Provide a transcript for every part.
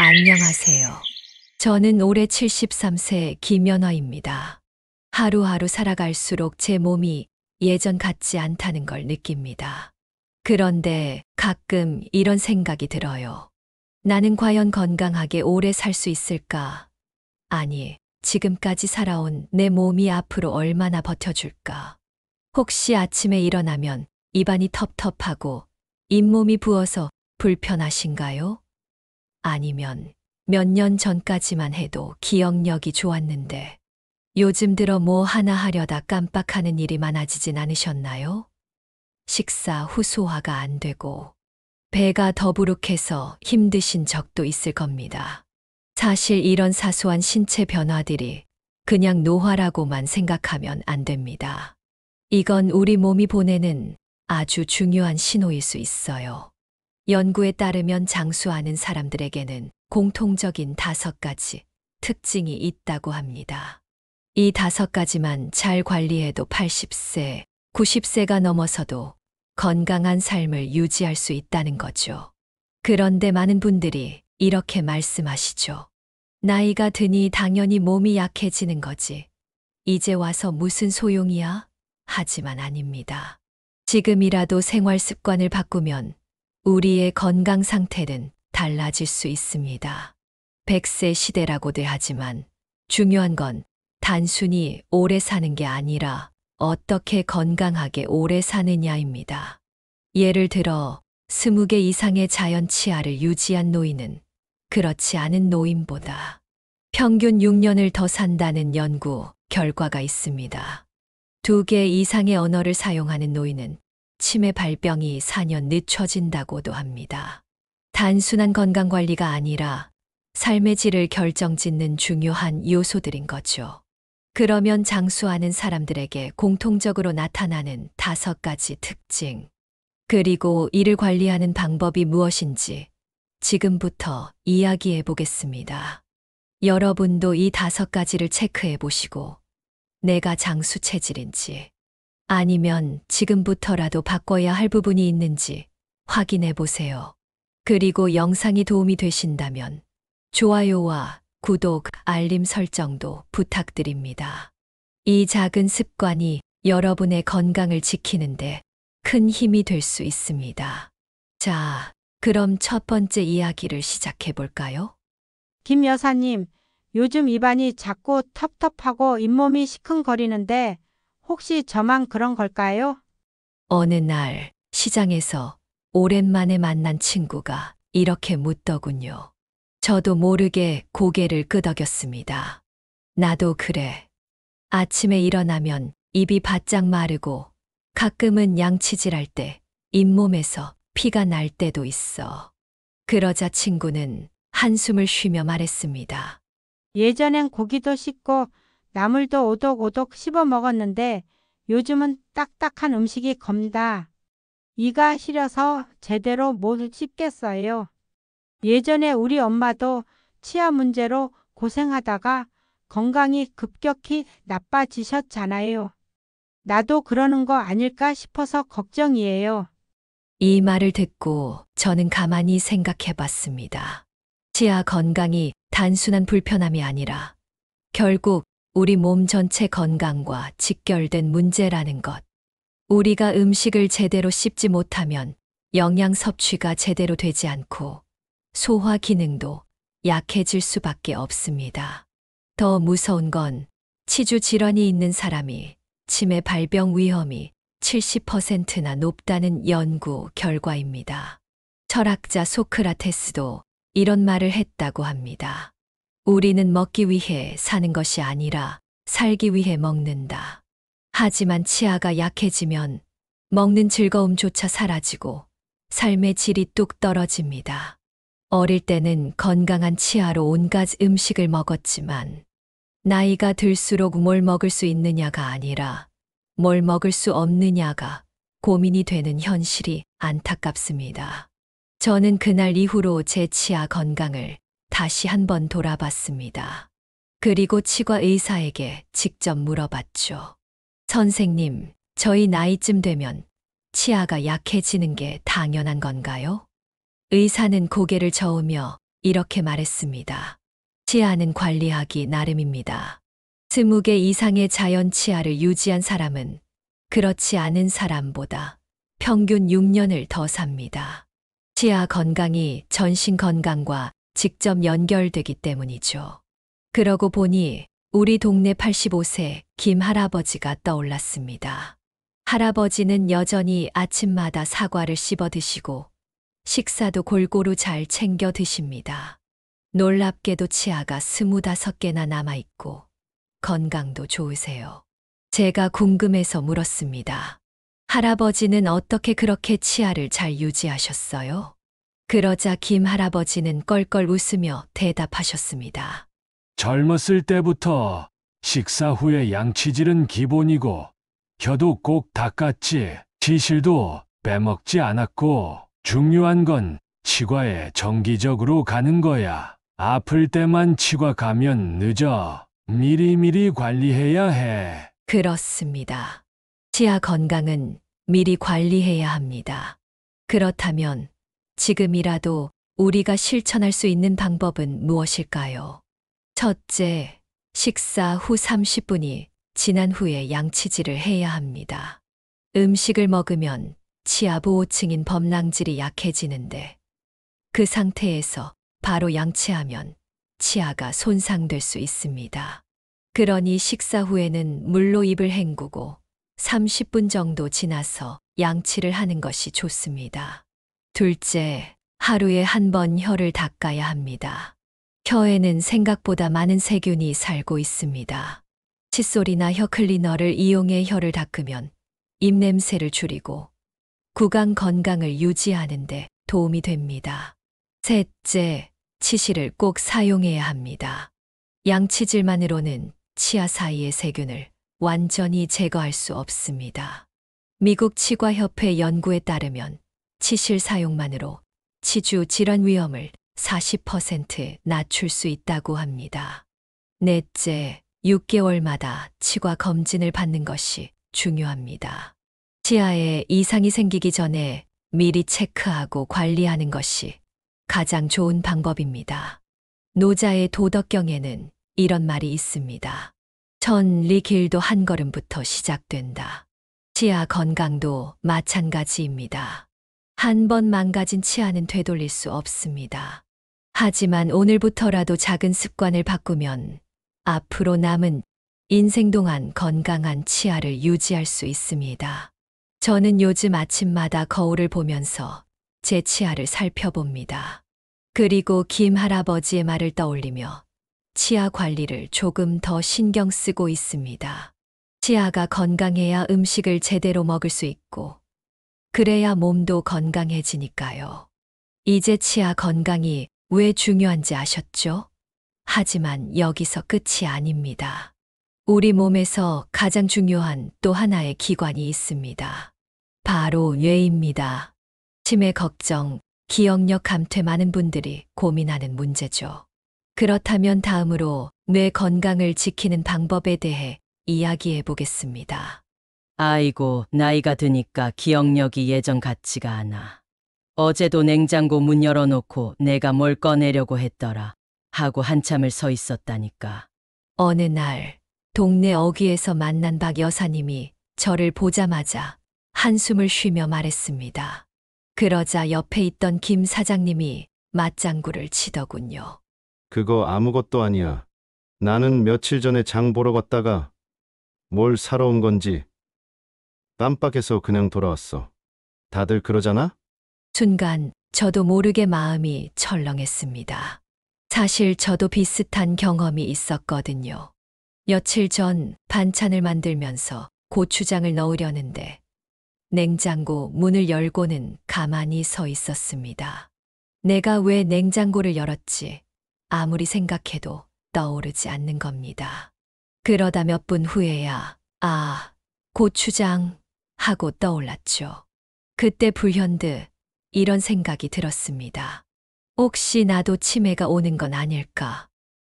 안녕하세요. 저는 올해 73세 김연화입니다. 하루하루 살아갈수록 제 몸이 예전 같지 않다는 걸 느낍니다. 그런데 가끔 이런 생각이 들어요. 나는 과연 건강하게 오래 살 수 있을까? 아니, 지금까지 살아온 내 몸이 앞으로 얼마나 버텨줄까? 혹시 아침에 일어나면 입안이 텁텁하고 잇몸이 부어서 불편하신가요? 아니면 몇 년 전까지만 해도 기억력이 좋았는데 요즘 들어 뭐 하나 하려다 깜빡하는 일이 많아지진 않으셨나요? 식사 후 소화가 안 되고 배가 더부룩해서 힘드신 적도 있을 겁니다. 사실 이런 사소한 신체 변화들이 그냥 노화라고만 생각하면 안 됩니다. 이건 우리 몸이 보내는 아주 중요한 신호일 수 있어요. 연구에 따르면 장수하는 사람들에게는 공통적인 5가지 특징이 있다고 합니다. 이 5가지만 잘 관리해도 80세, 90세가 넘어서도 건강한 삶을 유지할 수 있다는 거죠. 그런데 많은 분들이 이렇게 말씀하시죠. 나이가 드니 당연히 몸이 약해지는 거지. 이제 와서 무슨 소용이야? 하지만 아닙니다. 지금이라도 생활 습관을 바꾸면 우리의 건강 상태는 달라질 수 있습니다. 100세 시대라고들 하지만 중요한 건 단순히 오래 사는 게 아니라 어떻게 건강하게 오래 사느냐입니다. 예를 들어 20개 이상의 자연 치아를 유지한 노인은 그렇지 않은 노인보다 평균 6년을 더 산다는 연구 결과가 있습니다. 2개 이상의 언어를 사용하는 노인은 치매 발병이 4년 늦춰진다고도 합니다. 단순한 건강관리가 아니라 삶의 질을 결정짓는 중요한 요소들인 거죠. 그러면 장수하는 사람들에게 공통적으로 나타나는 5가지 특징, 그리고 이를 관리하는 방법이 무엇인지 지금부터 이야기해 보겠습니다. 여러분도 이 5가지를 체크해 보시고 내가 장수 체질인지 아니면 지금부터라도 바꿔야 할 부분이 있는지 확인해 보세요. 그리고 영상이 도움이 되신다면 좋아요와 구독, 알림 설정도 부탁드립니다. 이 작은 습관이 여러분의 건강을 지키는데 큰 힘이 될 수 있습니다. 자, 그럼 첫 번째 이야기를 시작해 볼까요? 김 여사님, 요즘 입안이 자꾸 텁텁하고 잇몸이 시큰거리는데 혹시 저만 그런 걸까요? 어느 날 시장에서 오랜만에 만난 친구가 이렇게 묻더군요. 저도 모르게 고개를 끄덕였습니다. 나도 그래. 아침에 일어나면 입이 바짝 마르고 가끔은 양치질할 때 잇몸에서 피가 날 때도 있어. 그러자 친구는 한숨을 쉬며 말했습니다. 예전엔 고기도 씹고 나물도 오독오독 씹어 먹었는데 요즘은 딱딱한 음식이 겁니다. 이가 시려서 제대로 못 씹겠어요. 예전에 우리 엄마도 치아 문제로 고생하다가 건강이 급격히 나빠지셨잖아요. 나도 그러는 거 아닐까 싶어서 걱정이에요. 이 말을 듣고 저는 가만히 생각해 봤습니다. 치아 건강이 단순한 불편함이 아니라 결국 우리 몸 전체 건강과 직결된 문제라는 것. 우리가 음식을 제대로 씹지 못하면 영양 섭취가 제대로 되지 않고 소화 기능도 약해질 수밖에 없습니다. 더 무서운 건 치주 질환이 있는 사람이 치매 발병 위험이 70%나 높다는 연구 결과입니다. 철학자 소크라테스도 이런 말을 했다고 합니다. 우리는 먹기 위해 사는 것이 아니라 살기 위해 먹는다. 하지만 치아가 약해지면 먹는 즐거움조차 사라지고 삶의 질이 뚝 떨어집니다. 어릴 때는 건강한 치아로 온갖 음식을 먹었지만 나이가 들수록 뭘 먹을 수 있느냐가 아니라 뭘 먹을 수 없느냐가 고민이 되는 현실이 안타깝습니다. 저는 그날 이후로 제 치아 건강을 다시 한번 돌아봤습니다. 그리고 치과 의사에게 직접 물어봤죠. 선생님, 저희 나이쯤 되면 치아가 약해지는 게 당연한 건가요? 의사는 고개를 저으며 이렇게 말했습니다. 치아는 관리하기 나름입니다. 20개 이상의 자연 치아를 유지한 사람은 그렇지 않은 사람보다 평균 6년을 더 삽니다. 치아 건강이 전신 건강과 직접 연결되기 때문이죠. 그러고 보니 우리 동네 85세 김 할아버지가 떠올랐습니다. 할아버지는 여전히 아침마다 사과를 씹어 드시고 식사도 골고루 잘 챙겨 드십니다. 놀랍게도 치아가 25개나 남아있고 건강도 좋으세요. 제가 궁금해서 물었습니다. 할아버지는 어떻게 그렇게 치아를 잘 유지하셨어요? 그러자 김 할아버지는 껄껄 웃으며 대답하셨습니다. 젊었을 때부터 식사 후에 양치질은 기본이고 혀도 꼭 닦았지. 치실도 빼먹지 않았고 중요한 건 치과에 정기적으로 가는 거야. 아플 때만 치과 가면 늦어. 미리미리 관리해야 해. 그렇습니다. 치아 건강은 미리 관리해야 합니다. 그렇다면 지금이라도 우리가 실천할 수 있는 방법은 무엇일까요? 첫째, 식사 후 30분이 지난 후에 양치질을 해야 합니다. 음식을 먹으면 치아 보호층인 범랑질이 약해지는데 그 상태에서 바로 양치하면 치아가 손상될 수 있습니다. 그러니 식사 후에는 물로 입을 헹구고 30분 정도 지나서 양치를 하는 것이 좋습니다. 둘째, 하루에 한 번 혀를 닦아야 합니다. 혀에는 생각보다 많은 세균이 살고 있습니다. 칫솔이나 혀 클리너를 이용해 혀를 닦으면 입냄새를 줄이고 구강 건강을 유지하는 데 도움이 됩니다. 셋째, 치실을 꼭 사용해야 합니다. 양치질만으로는 치아 사이의 세균을 완전히 제거할 수 없습니다. 미국 치과협회 연구에 따르면 치실 사용만으로 치주 질환 위험을 40% 낮출 수 있다고 합니다. 넷째, 6개월마다 치과 검진을 받는 것이 중요합니다. 치아에 이상이 생기기 전에 미리 체크하고 관리하는 것이 가장 좋은 방법입니다. 노자의 도덕경에는 이런 말이 있습니다. 천리 길도 한 걸음부터 시작된다. 치아 건강도 마찬가지입니다. 한 번 망가진 치아는 되돌릴 수 없습니다. 하지만 오늘부터라도 작은 습관을 바꾸면 앞으로 남은 인생 동안 건강한 치아를 유지할 수 있습니다. 저는 요즘 아침마다 거울을 보면서 제 치아를 살펴봅니다. 그리고 김 할아버지의 말을 떠올리며 치아 관리를 조금 더 신경 쓰고 있습니다. 치아가 건강해야 음식을 제대로 먹을 수 있고, 그래야 몸도 건강해지니까요. 이제 치아 건강이 왜 중요한지 아셨죠? 하지만 여기서 끝이 아닙니다. 우리 몸에서 가장 중요한 또 하나의 기관이 있습니다. 바로 뇌입니다. 치매 걱정, 기억력 감퇴 많은 분들이 고민하는 문제죠. 그렇다면 다음으로 뇌 건강을 지키는 방법에 대해 이야기해 보겠습니다. 아이고, 나이가 드니까 기억력이 예전 같지가 않아. 어제도 냉장고 문 열어놓고 내가 뭘 꺼내려고 했더라 하고 한참을 서 있었다니까. 어느 날 동네 어귀에서 만난 박 여사님이 저를 보자마자 한숨을 쉬며 말했습니다. 그러자 옆에 있던 김 사장님이 맞장구를 치더군요. 그거 아무것도 아니야. 나는 며칠 전에 장 보러 갔다가 뭘 사러 온 건지 깜빡해서 그냥 돌아왔어. 다들 그러잖아? 순간 저도 모르게 마음이 철렁했습니다. 사실 저도 비슷한 경험이 있었거든요. 며칠 전 반찬을 만들면서 고추장을 넣으려는데 냉장고 문을 열고는 가만히 서 있었습니다. 내가 왜 냉장고를 열었지? 아무리 생각해도 떠오르지 않는 겁니다. 그러다 몇 분 후에야 고추장 하고 떠올랐죠. 그때 불현듯 이런 생각이 들었습니다. 혹시 나도 치매가 오는 건 아닐까?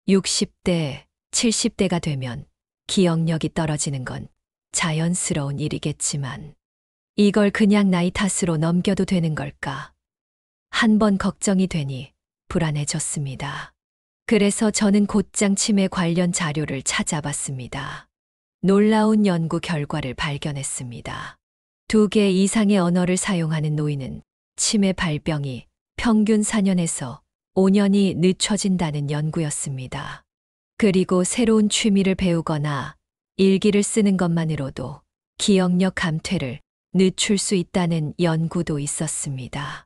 60대, 70대가 되면 기억력이 떨어지는 건 자연스러운 일이겠지만 이걸 그냥 나이 탓으로 넘겨도 되는 걸까? 한 번 걱정이 되니 불안해졌습니다. 그래서 저는 곧장 치매 관련 자료를 찾아봤습니다. 놀라운 연구 결과를 발견했습니다. 2개 이상의 언어를 사용하는 노인은 치매 발병이 평균 4년에서 5년이 늦춰진다는 연구였습니다. 그리고 새로운 취미를 배우거나 일기를 쓰는 것만으로도 기억력 감퇴를 늦출 수 있다는 연구도 있었습니다.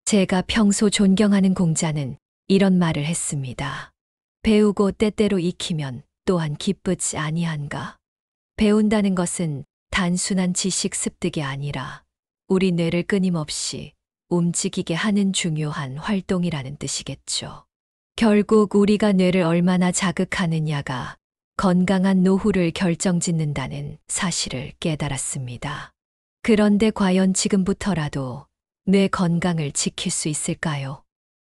제가 평소 존경하는 공자는 이런 말을 했습니다. 배우고 때때로 익히면 또한 기쁘지 아니한가. 배운다는 것은 단순한 지식 습득이 아니라 우리 뇌를 끊임없이 움직이게 하는 중요한 활동이라는 뜻이겠죠. 결국 우리가 뇌를 얼마나 자극하느냐가 건강한 노후를 결정짓는다는 사실을 깨달았습니다. 그런데 과연 지금부터라도 뇌 건강을 지킬 수 있을까요?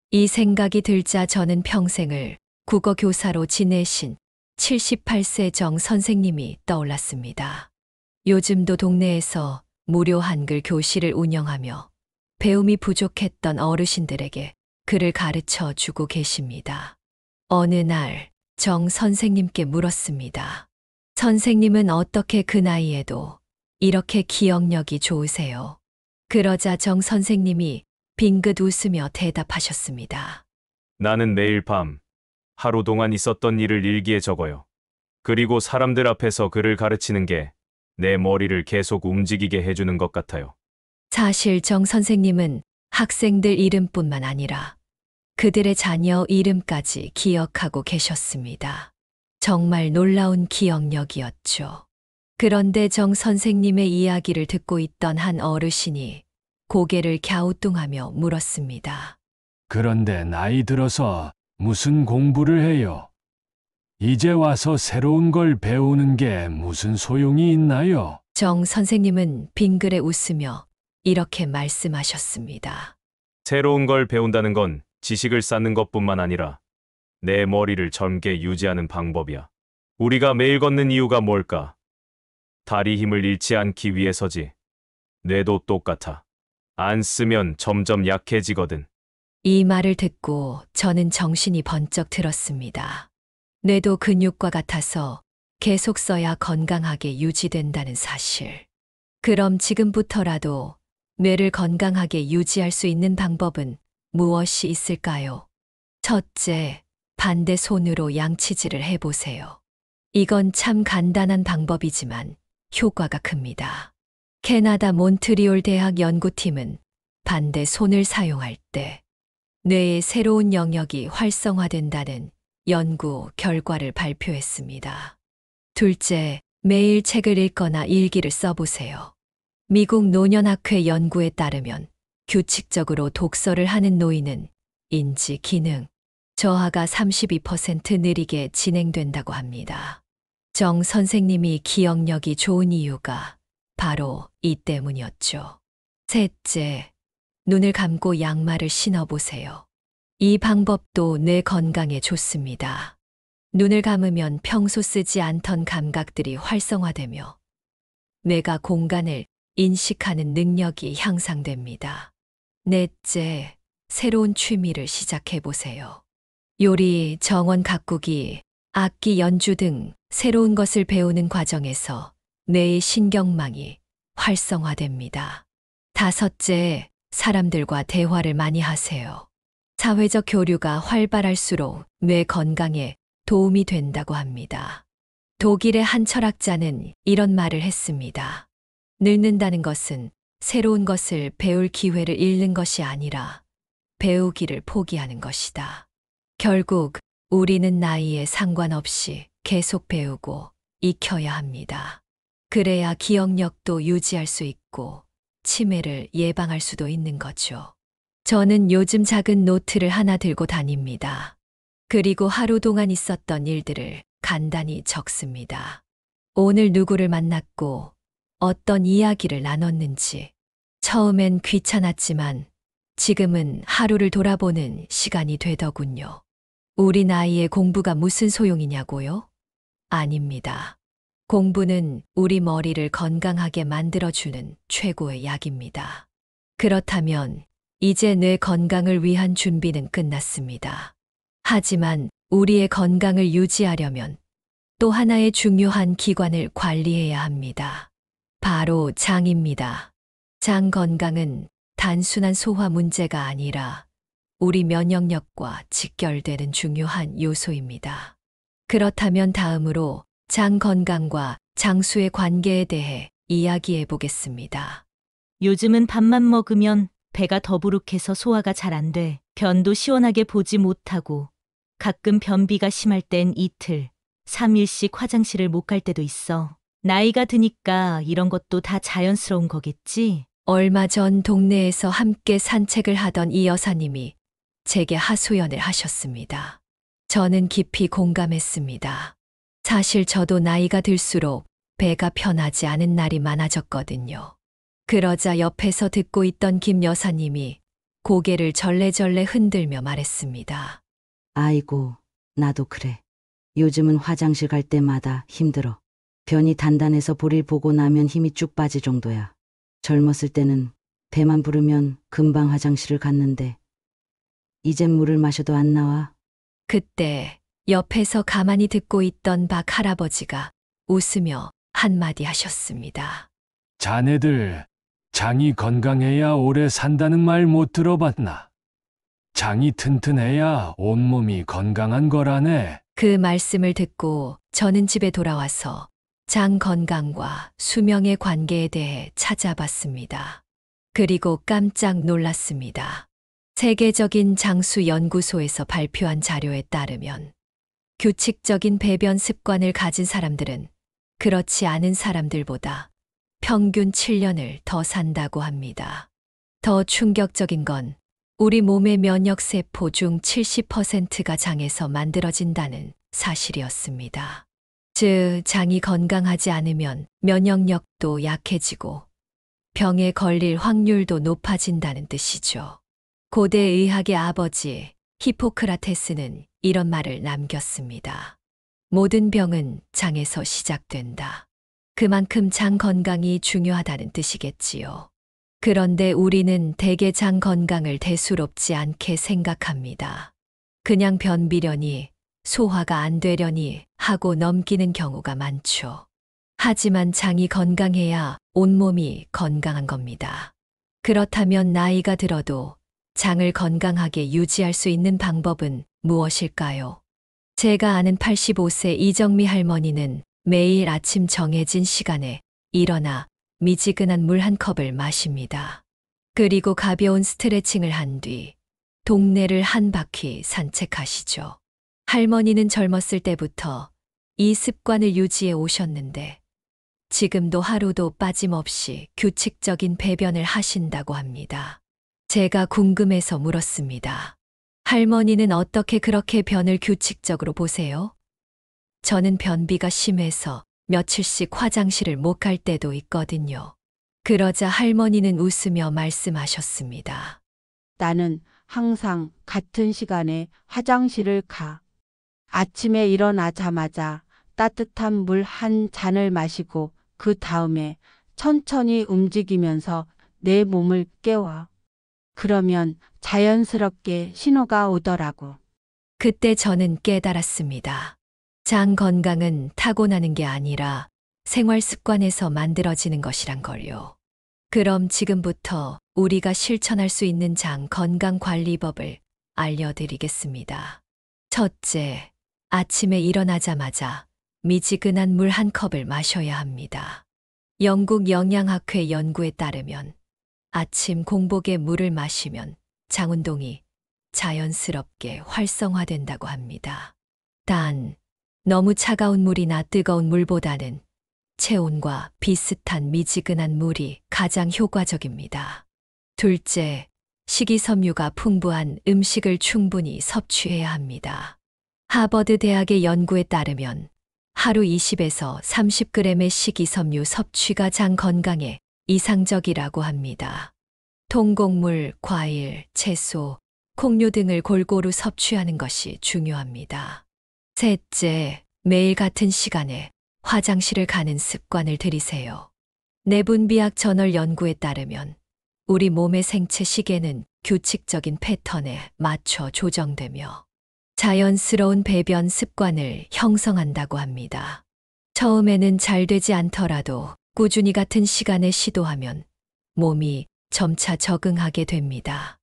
이 생각이 들자 저는 평생을 국어 교사로 지내신 78세 정 선생님이 떠올랐습니다. 요즘도 동네에서 무료 한글 교실을 운영하며 배움이 부족했던 어르신들에게 글을 가르쳐 주고 계십니다. 어느 날 정 선생님께 물었습니다. 선생님은 어떻게 그 나이에도 이렇게 기억력이 좋으세요? 그러자 정 선생님이 빙긋 웃으며 대답하셨습니다. 나는 매일 밤 하루 동안 있었던 일을 일기에 적어요. 그리고 사람들 앞에서 글을 가르치는 게 내 머리를 계속 움직이게 해주는 것 같아요. 사실 정 선생님은 학생들 이름뿐만 아니라 그들의 자녀 이름까지 기억하고 계셨습니다. 정말 놀라운 기억력이었죠. 그런데 정 선생님의 이야기를 듣고 있던 한 어르신이 고개를 갸우뚱하며 물었습니다. 그런데 나이 들어서 무슨 공부를 해요? 이제 와서 새로운 걸 배우는 게 무슨 소용이 있나요? 정 선생님은 빙그레 웃으며 이렇게 말씀하셨습니다. 새로운 걸 배운다는 건 지식을 쌓는 것뿐만 아니라 내 머리를 젊게 유지하는 방법이야. 우리가 매일 걷는 이유가 뭘까? 다리 힘을 잃지 않기 위해서지. 뇌도 똑같아. 안 쓰면 점점 약해지거든. 이 말을 듣고 저는 정신이 번쩍 들었습니다. 뇌도 근육과 같아서 계속 써야 건강하게 유지된다는 사실. 그럼 지금부터라도 뇌를 건강하게 유지할 수 있는 방법은 무엇이 있을까요? 첫째, 반대 손으로 양치질을 해보세요. 이건 참 간단한 방법이지만 효과가 큽니다. 캐나다 몬트리올 대학 연구팀은 반대 손을 사용할 때 뇌의 새로운 영역이 활성화된다는 연구 결과를 발표했습니다. 둘째, 매일 책을 읽거나 일기를 써보세요. 미국 노년학회 연구에 따르면 규칙적으로 독서를 하는 노인은 인지 기능 저하가 32% 느리게 진행된다고 합니다. 정 선생님이 기억력이 좋은 이유가 바로 이 때문이었죠. 셋째, 눈을 감고 양말을 신어보세요. 이 방법도 뇌 건강에 좋습니다. 눈을 감으면 평소 쓰지 않던 감각들이 활성화되며 뇌가 공간을 인식하는 능력이 향상됩니다. 넷째, 새로운 취미를 시작해보세요. 요리, 정원 가꾸기, 악기 연주 등 새로운 것을 배우는 과정에서 뇌의 신경망이 활성화됩니다. 다섯째, 사람들과 대화를 많이 하세요. 사회적 교류가 활발할수록 뇌 건강에 도움이 된다고 합니다. 독일의 한 철학자는 이런 말을 했습니다. 늙는다는 것은 새로운 것을 배울 기회를 잃는 것이 아니라 배우기를 포기하는 것이다. 결국 우리는 나이에 상관없이 계속 배우고 익혀야 합니다. 그래야 기억력도 유지할 수 있고 치매를 예방할 수도 있는 거죠. 저는 요즘 작은 노트를 하나 들고 다닙니다. 그리고 하루 동안 있었던 일들을 간단히 적습니다. 오늘 누구를 만났고 어떤 이야기를 나눴는지. 처음엔 귀찮았지만 지금은 하루를 돌아보는 시간이 되더군요. 우리 나이에 공부가 무슨 소용이냐고요? 아닙니다. 공부는 우리 머리를 건강하게 만들어주는 최고의 약입니다. 그렇다면 이제 뇌 건강을 위한 준비는 끝났습니다. 하지만 우리의 건강을 유지하려면 또 하나의 중요한 기관을 관리해야 합니다. 바로 장입니다. 장 건강은 단순한 소화 문제가 아니라 우리 면역력과 직결되는 중요한 요소입니다. 그렇다면 다음으로 장 건강과 장수의 관계에 대해 이야기해 보겠습니다. 요즘은 밥만 먹으면 배가 더부룩해서 소화가 잘 안 돼. 변도 시원하게 보지 못하고 가끔 변비가 심할 땐 이틀, 3일씩 화장실을 못 갈 때도 있어. 나이가 드니까 이런 것도 다 자연스러운 거겠지? 얼마 전 동네에서 함께 산책을 하던 이 여사님이 제게 하소연을 하셨습니다. 저는 깊이 공감했습니다. 사실 저도 나이가 들수록 배가 편하지 않은 날이 많아졌거든요. 그러자 옆에서 듣고 있던 김 여사님이 고개를 절레절레 흔들며 말했습니다. 아이고, 나도 그래. 요즘은 화장실 갈 때마다 힘들어. 변이 단단해서 볼일 보고 나면 힘이 쭉 빠질 정도야. 젊었을 때는 배만 부르면 금방 화장실을 갔는데 이젠 물을 마셔도 안 나와. 그때 옆에서 가만히 듣고 있던 박 할아버지가 웃으며 한마디 하셨습니다. 자네들 장이 건강해야 오래 산다는 말 못 들어봤나? 장이 튼튼해야 온몸이 건강한 거라네. 그 말씀을 듣고 저는 집에 돌아와서 장 건강과 수명의 관계에 대해 찾아봤습니다. 그리고 깜짝 놀랐습니다. 세계적인 장수 연구소에서 발표한 자료에 따르면 규칙적인 배변 습관을 가진 사람들은 그렇지 않은 사람들보다 평균 7년을 더 산다고 합니다. 더 충격적인 건 우리 몸의 면역세포 중 70%가 장에서 만들어진다는 사실이었습니다. 즉, 장이 건강하지 않으면 면역력도 약해지고 병에 걸릴 확률도 높아진다는 뜻이죠. 고대 의학의 아버지 히포크라테스는 이런 말을 남겼습니다. 모든 병은 장에서 시작된다. 그만큼 장 건강이 중요하다는 뜻이겠지요. 그런데 우리는 대개 장 건강을 대수롭지 않게 생각합니다. 그냥 변비려니, 소화가 안 되려니 하고 넘기는 경우가 많죠. 하지만 장이 건강해야 온몸이 건강한 겁니다. 그렇다면 나이가 들어도 장을 건강하게 유지할 수 있는 방법은 무엇일까요? 제가 아는 85세 이정미 할머니는 매일 아침 정해진 시간에 일어나 미지근한 물 한 컵을 마십니다. 그리고 가벼운 스트레칭을 한 뒤 동네를 한 바퀴 산책하시죠. 할머니는 젊었을 때부터 이 습관을 유지해 오셨는데 지금도 하루도 빠짐없이 규칙적인 배변을 하신다고 합니다. 제가 궁금해서 물었습니다. 할머니는 어떻게 그렇게 변을 규칙적으로 보세요? 저는 변비가 심해서 며칠씩 화장실을 못 갈 때도 있거든요. 그러자 할머니는 웃으며 말씀하셨습니다. 나는 항상 같은 시간에 화장실을 가. 아침에 일어나자마자 따뜻한 물 한 잔을 마시고 그 다음에 천천히 움직이면서 내 몸을 깨워. 그러면 자연스럽게 신호가 오더라고. 그때 저는 깨달았습니다. 장 건강은 타고나는 게 아니라 생활 습관에서 만들어지는 것이란 걸요. 그럼 지금부터 우리가 실천할 수 있는 장 건강 관리법을 알려드리겠습니다. 첫째, 아침에 일어나자마자 미지근한 물 한 컵을 마셔야 합니다. 영국 영양학회 연구에 따르면 아침 공복에 물을 마시면 장운동이 자연스럽게 활성화된다고 합니다. 단, 너무 차가운 물이나 뜨거운 물보다는 체온과 비슷한 미지근한 물이 가장 효과적입니다. 둘째, 식이섬유가 풍부한 음식을 충분히 섭취해야 합니다. 하버드 대학의 연구에 따르면 하루 20에서 30g의 식이섬유 섭취가 장 건강에 이상적이라고 합니다. 통곡물, 과일, 채소, 콩류 등을 골고루 섭취하는 것이 중요합니다. 셋째, 매일 같은 시간에 화장실을 가는 습관을 들이세요. 내분비학 저널 연구에 따르면 우리 몸의 생체 시계는 규칙적인 패턴에 맞춰 조정되며 자연스러운 배변 습관을 형성한다고 합니다. 처음에는 잘 되지 않더라도 꾸준히 같은 시간에 시도하면 몸이 점차 적응하게 됩니다.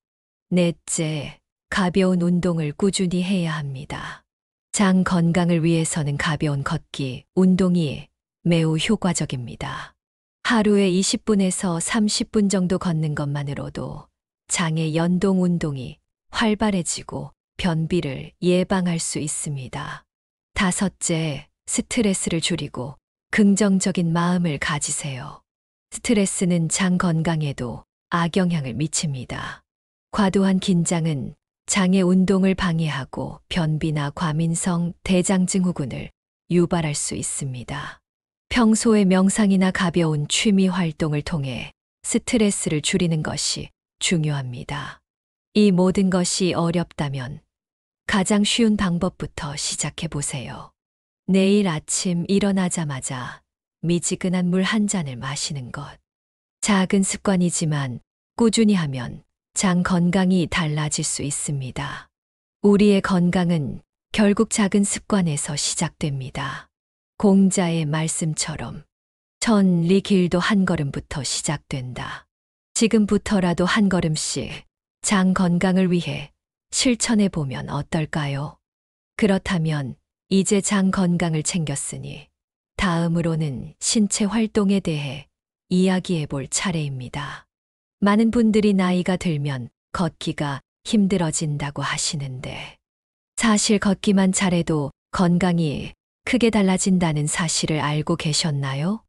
넷째, 가벼운 운동을 꾸준히 해야 합니다. 장 건강을 위해서는 가벼운 걷기, 운동이 매우 효과적입니다. 하루에 20분에서 30분 정도 걷는 것만으로도 장의 연동 운동이 활발해지고 변비를 예방할 수 있습니다. 다섯째, 스트레스를 줄이고 긍정적인 마음을 가지세요. 스트레스는 장 건강에도 악영향을 미칩니다. 과도한 긴장은 장의 운동을 방해하고 변비나 과민성 대장증후군을 유발할 수 있습니다. 평소에 명상이나 가벼운 취미 활동을 통해 스트레스를 줄이는 것이 중요합니다. 이 모든 것이 어렵다면 가장 쉬운 방법부터 시작해 보세요. 내일 아침 일어나자마자 미지근한 물 한 잔을 마시는 것. 작은 습관이지만 꾸준히 하면 장 건강이 달라질 수 있습니다. 우리의 건강은 결국 작은 습관에서 시작됩니다. 공자의 말씀처럼 천리 길도 한 걸음부터 시작된다. 지금부터라도 한 걸음씩 장 건강을 위해 실천해 보면 어떨까요? 그렇다면 이제 장 건강을 챙겼으니 다음으로는 신체 활동에 대해 이야기해 볼 차례입니다. 많은 분들이 나이가 들면 걷기가 힘들어진다고 하시는데 사실 걷기만 잘해도 건강이 크게 달라진다는 사실을 알고 계셨나요?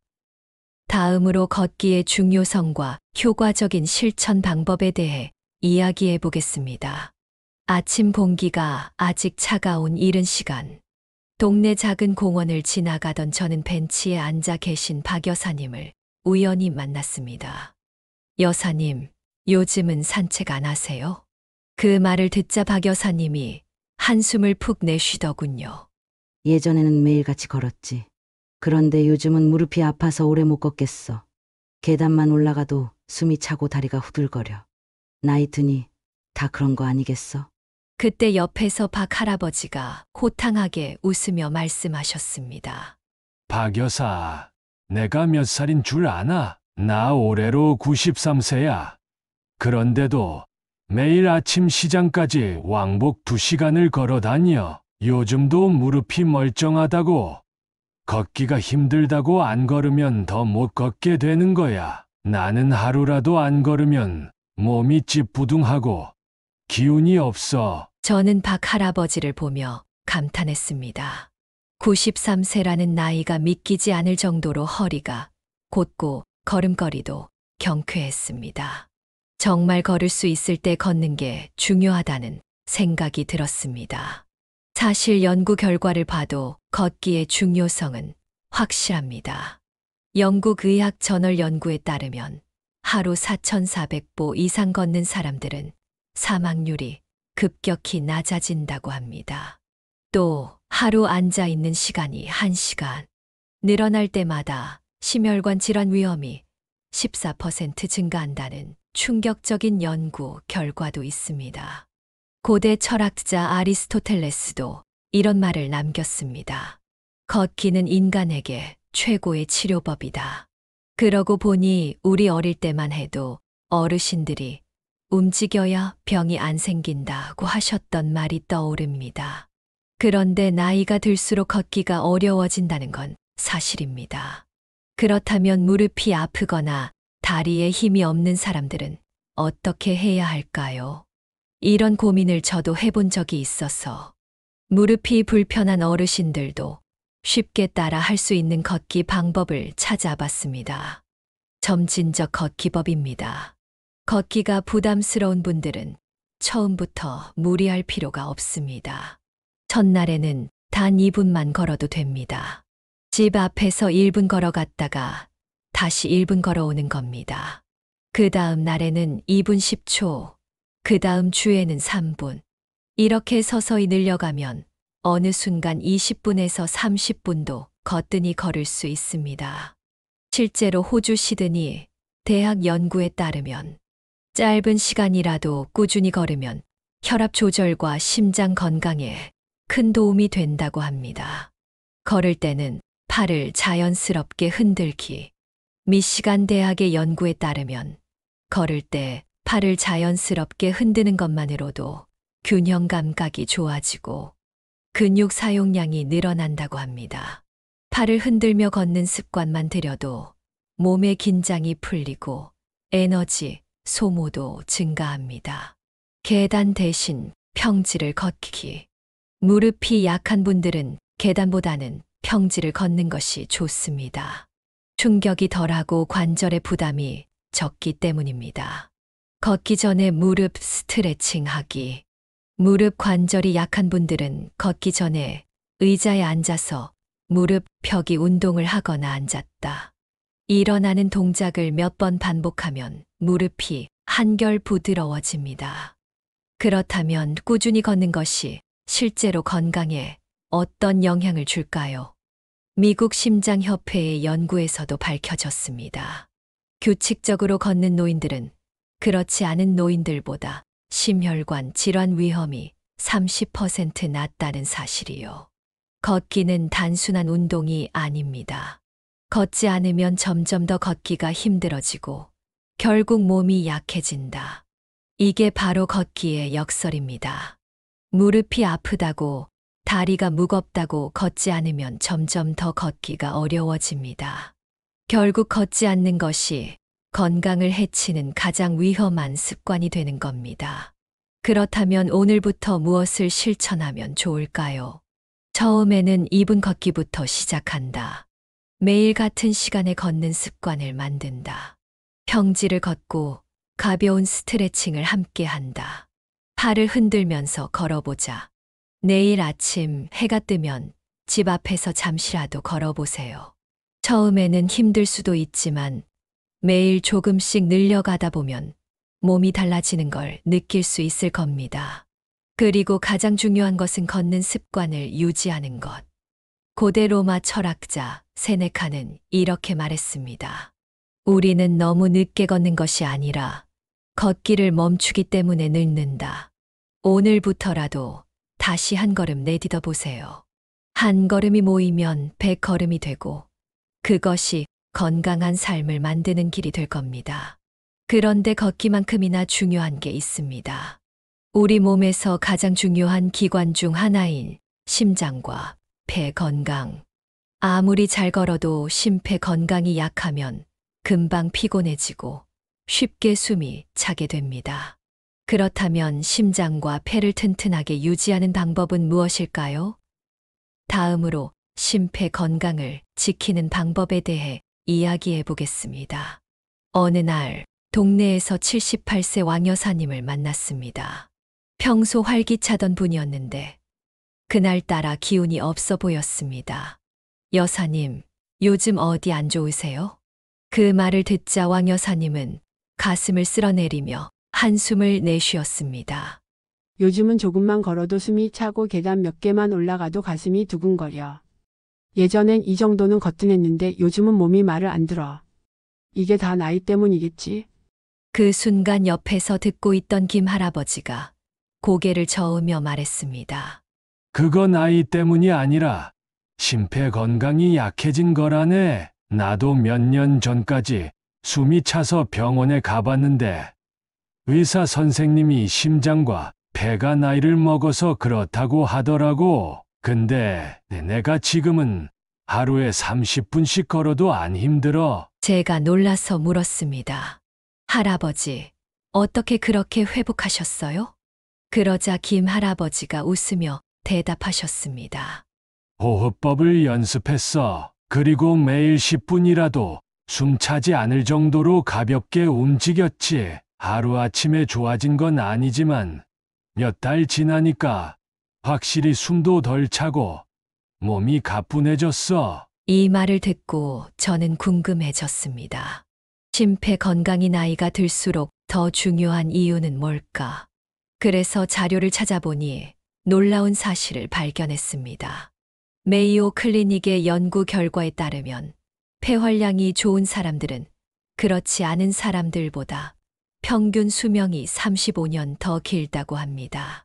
다음으로 걷기의 중요성과 효과적인 실천 방법에 대해 이야기해 보겠습니다. 아침 공기가 아직 차가운 이른 시간, 동네 작은 공원을 지나가던 저는 벤치에 앉아 계신 박 여사님을 우연히 만났습니다. 여사님, 요즘은 산책 안 하세요? 그 말을 듣자 박 여사님이 한숨을 푹 내쉬더군요. 예전에는 매일같이 걸었지. 그런데 요즘은 무릎이 아파서 오래 못 걷겠어. 계단만 올라가도 숨이 차고 다리가 후들거려. 나이 드니 다 그런 거 아니겠어? 그때 옆에서 박 할아버지가 호탕하게 웃으며 말씀하셨습니다. 박 여사, 내가 몇 살인 줄 아나? 나 올해로 93세야. 그런데도 매일 아침 시장까지 왕복 2시간을 걸어 다녀. 요즘도 무릎이 멀쩡하다고. 걷기가 힘들다고 안 걸으면 더 못 걷게 되는 거야. 나는 하루라도 안 걸으면 몸이 찌뿌둥하고 기운이 없어. 저는 박 할아버지를 보며 감탄했습니다. 93세라는 나이가 믿기지 않을 정도로 허리가 곧고 걸음걸이도 경쾌했습니다. 정말 걸을 수 있을 때 걷는 게 중요하다는 생각이 들었습니다. 사실 연구 결과를 봐도 걷기의 중요성은 확실합니다. 영국 의학 저널 연구에 따르면 하루 4,400보 이상 걷는 사람들은 사망률이 급격히 낮아진다고 합니다. 또 하루 앉아 있는 시간이 1시간 늘어날 때마다 심혈관 질환 위험이 14% 증가한다는 충격적인 연구 결과도 있습니다. 고대 철학자 아리스토텔레스도 이런 말을 남겼습니다. 걷기는 인간에게 최고의 치료법이다. 그러고 보니 우리 어릴 때만 해도 어르신들이 움직여야 병이 안 생긴다고 하셨던 말이 떠오릅니다. 그런데 나이가 들수록 걷기가 어려워진다는 건 사실입니다. 그렇다면 무릎이 아프거나 다리에 힘이 없는 사람들은 어떻게 해야 할까요? 이런 고민을 저도 해본 적이 있어서 무릎이 불편한 어르신들도 쉽게 따라 할 수 있는 걷기 방법을 찾아봤습니다. 점진적 걷기법입니다. 걷기가 부담스러운 분들은 처음부터 무리할 필요가 없습니다. 첫날에는 단 2분만 걸어도 됩니다. 집 앞에서 1분 걸어갔다가 다시 1분 걸어오는 겁니다. 그 다음 날에는 2분 10초, 그 다음 주에는 3분. 이렇게 서서히 늘려가면 어느 순간 20분에서 30분도 거뜬히 걸을 수 있습니다. 실제로 호주 시드니 대학 연구에 따르면 짧은 시간이라도 꾸준히 걸으면 혈압 조절과 심장 건강에 큰 도움이 된다고 합니다. 걸을 때는 팔을 자연스럽게 흔들기. 미시간 대학의 연구에 따르면 걸을 때 팔을 자연스럽게 흔드는 것만으로도 균형 감각이 좋아지고 근육 사용량이 늘어난다고 합니다. 팔을 흔들며 걷는 습관만 들여도 몸의 긴장이 풀리고 에너지 소모도 증가합니다. 계단 대신 평지를 걷기. 무릎이 약한 분들은 계단보다는 평지를 걷는 것이 좋습니다. 충격이 덜하고 관절의 부담이 적기 때문입니다. 걷기 전에 무릎 스트레칭 하기. 무릎 관절이 약한 분들은 걷기 전에 의자에 앉아서 무릎 펴기 운동을 하거나 앉았다 일어나는 동작을 몇 번 반복하면 무릎이 한결 부드러워집니다. 그렇다면 꾸준히 걷는 것이 실제로 건강에 어떤 영향을 줄까요? 미국 심장협회의 연구에서도 밝혀졌습니다. 규칙적으로 걷는 노인들은 그렇지 않은 노인들보다 심혈관 질환 위험이 30% 낮다는 사실이요. 걷기는 단순한 운동이 아닙니다. 걷지 않으면 점점 더 걷기가 힘들어지고 결국 몸이 약해진다. 이게 바로 걷기의 역설입니다. 무릎이 아프다고, 다리가 무겁다고 걷지 않으면 점점 더 걷기가 어려워집니다. 결국 걷지 않는 것이 건강을 해치는 가장 위험한 습관이 되는 겁니다. 그렇다면 오늘부터 무엇을 실천하면 좋을까요? 처음에는 2분 걷기부터 시작한다. 매일 같은 시간에 걷는 습관을 만든다. 평지를 걷고 가벼운 스트레칭을 함께 한다. 팔을 흔들면서 걸어보자. 내일 아침 해가 뜨면 집 앞에서 잠시라도 걸어보세요. 처음에는 힘들 수도 있지만 매일 조금씩 늘려가다 보면 몸이 달라지는 걸 느낄 수 있을 겁니다. 그리고 가장 중요한 것은 걷는 습관을 유지하는 것. 고대 로마 철학자 세네카는 이렇게 말했습니다. 우리는 너무 늦게 걷는 것이 아니라 걷기를 멈추기 때문에 늙는다. 오늘부터라도 다시 한 걸음 내딛어 보세요. 한 걸음이 모이면 100걸음이 되고 그것이 건강한 삶을 만드는 길이 될 겁니다. 그런데 걷기만큼이나 중요한 게 있습니다. 우리 몸에서 가장 중요한 기관 중 하나인 심장과 폐 건강. 아무리 잘 걸어도 심폐 건강이 약하면 금방 피곤해지고 쉽게 숨이 차게 됩니다. 그렇다면 심장과 폐를 튼튼하게 유지하는 방법은 무엇일까요? 다음으로 심폐 건강을 지키는 방법에 대해 이야기해 보겠습니다. 어느 날 동네에서 78세 왕여사님을 만났습니다. 평소 활기차던 분이었는데 그날따라 기운이 없어 보였습니다. 여사님, 요즘 어디 안 좋으세요? 그 말을 듣자 왕여사님은 가슴을 쓸어내리며 한숨을 내쉬었습니다. 요즘은 조금만 걸어도 숨이 차고 계단 몇 개만 올라가도 가슴이 두근거려. 예전엔 이 정도는 거뜬했는데 요즘은 몸이 말을 안 들어. 이게 다 나이 때문이겠지? 그 순간 옆에서 듣고 있던 김 할아버지가 고개를 저으며 말했습니다. 그거 나이 때문이 아니라 심폐 건강이 약해진 거라네. 나도 몇 년 전까지 숨이 차서 병원에 가봤는데 의사 선생님이 심장과 폐가 나이를 먹어서 그렇다고 하더라고. 근데 내가 지금은 하루에 30분씩 걸어도 안 힘들어. 제가 놀라서 물었습니다. 할아버지, 어떻게 그렇게 회복하셨어요? 그러자 김 할아버지가 웃으며 대답하셨습니다. 호흡법을 연습했어. 그리고 매일 10분이라도 숨 차지 않을 정도로 가볍게 움직였지. 하루아침에 좋아진 건 아니지만 몇 달 지나니까 확실히 숨도 덜 차고 몸이 가뿐해졌어. 이 말을 듣고 저는 궁금해졌습니다. 심폐 건강이 나이가 들수록 더 중요한 이유는 뭘까? 그래서 자료를 찾아보니 놀라운 사실을 발견했습니다. 메이오 클리닉의 연구 결과에 따르면 폐활량이 좋은 사람들은 그렇지 않은 사람들보다 평균 수명이 35년 더 길다고 합니다.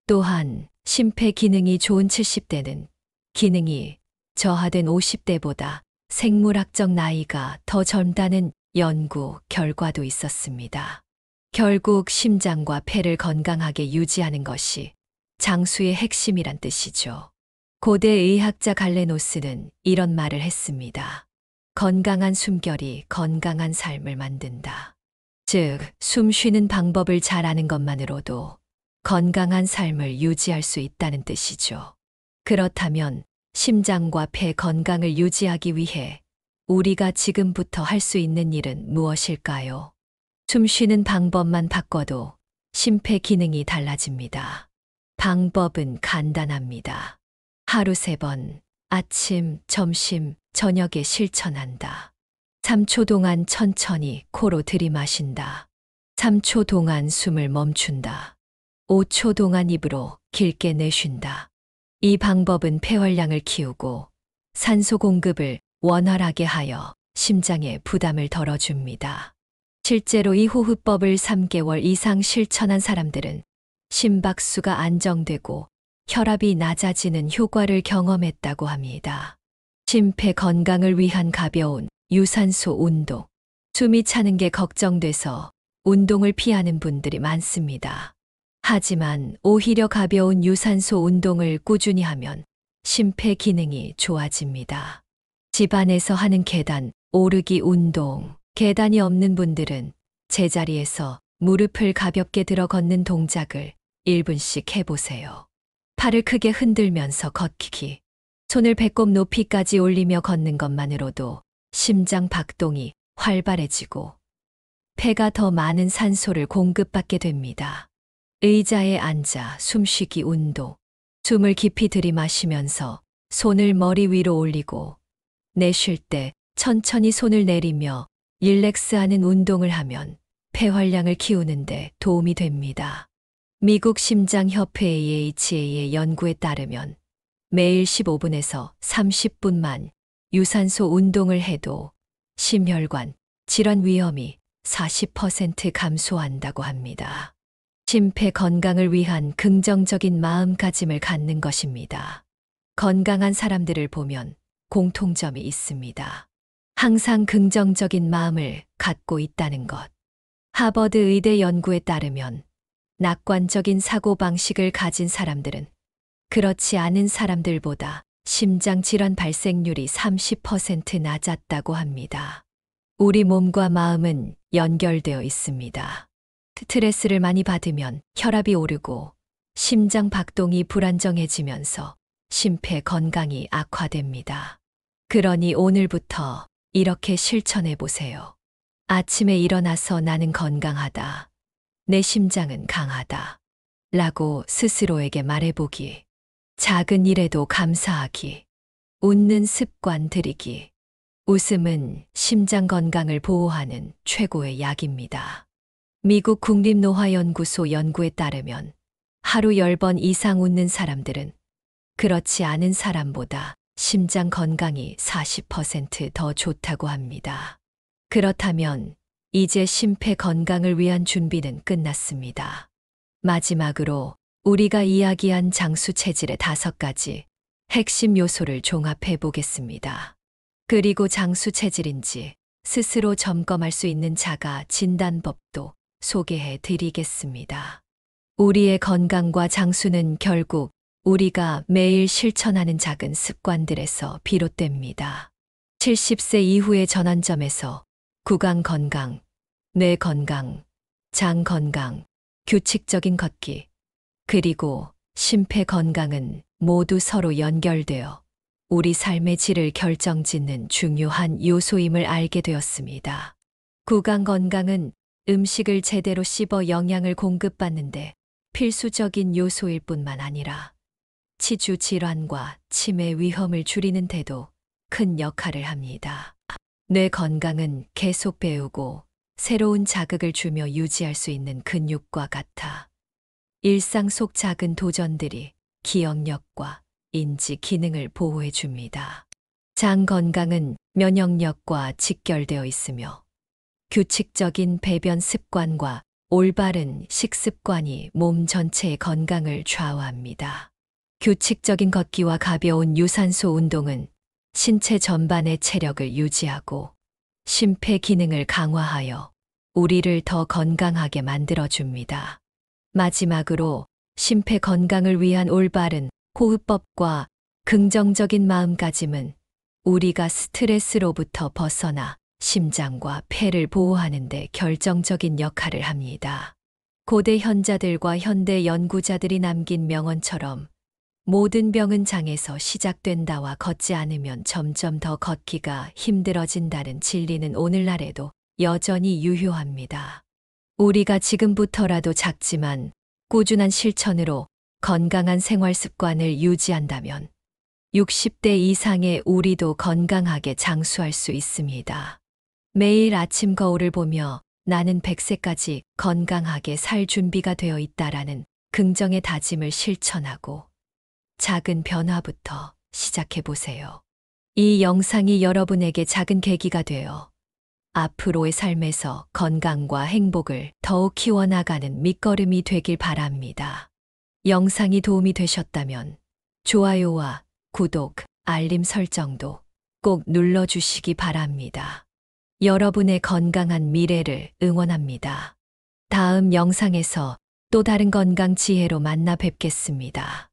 또한 심폐 기능이 좋은 70대는 기능이 저하된 50대보다 생물학적 나이가 더 젊다는 연구 결과도 있었습니다. 결국 심장과 폐를 건강하게 유지하는 것이 장수의 핵심이란 뜻이죠. 고대 의학자 갈레노스는 이런 말을 했습니다. 건강한 숨결이 건강한 삶을 만든다. 즉, 숨 쉬는 방법을 잘 아는 것만으로도 건강한 삶을 유지할 수 있다는 뜻이죠. 그렇다면 심장과 폐 건강을 유지하기 위해 우리가 지금부터 할 수 있는 일은 무엇일까요? 숨 쉬는 방법만 바꿔도 심폐 기능이 달라집니다. 방법은 간단합니다. 하루 3번, 아침, 점심, 저녁에 실천한다. 3초 동안 천천히 코로 들이마신다. 3초 동안 숨을 멈춘다. 5초 동안 입으로 길게 내쉰다. 이 방법은 폐활량을 키우고 산소 공급을 원활하게 하여 심장에 부담을 덜어줍니다. 실제로 이 호흡법을 3개월 이상 실천한 사람들은 심박수가 안정되고 혈압이 낮아지는 효과를 경험했다고 합니다. 심폐 건강을 위한 가벼운 유산소 운동. 숨이 차는 게 걱정돼서 운동을 피하는 분들이 많습니다. 하지만 오히려 가벼운 유산소 운동을 꾸준히 하면 심폐 기능이 좋아집니다. 집안에서 하는 계단 오르기 운동. 계단이 없는 분들은 제자리에서 무릎을 가볍게 들어 걷는 동작을 1분씩 해보세요. 팔을 크게 흔들면서 걷기. 손을 배꼽 높이까지 올리며 걷는 것만으로도 심장 박동이 활발해지고 폐가 더 많은 산소를 공급받게 됩니다. 의자에 앉아 숨쉬기 운동. 숨을 깊이 들이마시면서 손을 머리 위로 올리고 내쉴 때 천천히 손을 내리며 릴렉스하는 운동을 하면 폐활량을 키우는데 도움이 됩니다. 미국 심장협회 AHA의 연구에 따르면 매일 15분에서 30분만 유산소 운동을 해도 심혈관 질환 위험이 40% 감소한다고 합니다. 심폐 건강을 위한 긍정적인 마음가짐을 갖는 것입니다. 건강한 사람들을 보면 공통점이 있습니다. 항상 긍정적인 마음을 갖고 있다는 것. 하버드 의대 연구에 따르면 낙관적인 사고방식을 가진 사람들은 그렇지 않은 사람들보다 심장질환 발생률이 30% 낮았다고 합니다. 우리 몸과 마음은 연결되어 있습니다. 스트레스를 많이 받으면 혈압이 오르고 심장 박동이 불안정해지면서 심폐 건강이 악화됩니다. 그러니 오늘부터 이렇게 실천해 보세요. 아침에 일어나서 나는 건강하다. 내 심장은 강하다. 라고 스스로에게 말해보기. 작은 일에도 감사하기. 웃는 습관 들이기. 웃음은 심장 건강을 보호하는 최고의 약입니다. 미국 국립노화연구소 연구에 따르면 하루 10번 이상 웃는 사람들은 그렇지 않은 사람보다 심장 건강이 40% 더 좋다고 합니다. 그렇다면 이제 심폐 건강을 위한 준비는 끝났습니다. 마지막으로 우리가 이야기한 장수 체질의 5가지 핵심 요소를 종합해 보겠습니다. 그리고 장수 체질인지 스스로 점검할 수 있는 자가 진단법도 소개해 드리겠습니다. 우리의 건강과 장수는 결국 우리가 매일 실천하는 작은 습관들에서 비롯됩니다. 70세 이후의 전환점에서 구강 건강, 뇌 건강, 장 건강, 규칙적인 걷기, 그리고 심폐 건강은 모두 서로 연결되어 우리 삶의 질을 결정짓는 중요한 요소임을 알게 되었습니다. 구강 건강은 음식을 제대로 씹어 영양을 공급받는데 필수적인 요소일 뿐만 아니라 치주 질환과 치매 위험을 줄이는 데도 큰 역할을 합니다. 뇌 건강은 계속 배우고 새로운 자극을 주며 유지할 수 있는 근육과 같아 일상 속 작은 도전들이 기억력과 인지 기능을 보호해 줍니다. 장 건강은 면역력과 직결되어 있으며 규칙적인 배변 습관과 올바른 식습관이 몸 전체의 건강을 좌우합니다. 규칙적인 걷기와 가벼운 유산소 운동은 신체 전반의 체력을 유지하고 심폐 기능을 강화하여 우리를 더 건강하게 만들어줍니다. 마지막으로 심폐 건강을 위한 올바른 호흡법과 긍정적인 마음가짐은 우리가 스트레스로부터 벗어나 심장과 폐를 보호하는 데 결정적인 역할을 합니다. 고대 현자들과 현대 연구자들이 남긴 명언처럼 모든 병은 장에서 시작된다와 걷지 않으면 점점 더 걷기가 힘들어진다는 진리는 오늘날에도 여전히 유효합니다. 우리가 지금부터라도 작지만 꾸준한 실천으로 건강한 생활 습관을 유지한다면 60대 이상의 우리도 건강하게 장수할 수 있습니다. 매일 아침 거울을 보며 나는 100세까지 건강하게 살 준비가 되어 있다라는 긍정의 다짐을 실천하고 작은 변화부터 시작해 보세요. 이 영상이 여러분에게 작은 계기가 되어 앞으로의 삶에서 건강과 행복을 더욱 키워나가는 밑거름이 되길 바랍니다. 영상이 도움이 되셨다면 좋아요와 구독, 알림 설정도 꼭 눌러주시기 바랍니다. 여러분의 건강한 미래를 응원합니다. 다음 영상에서 또 다른 건강 지혜로 만나 뵙겠습니다.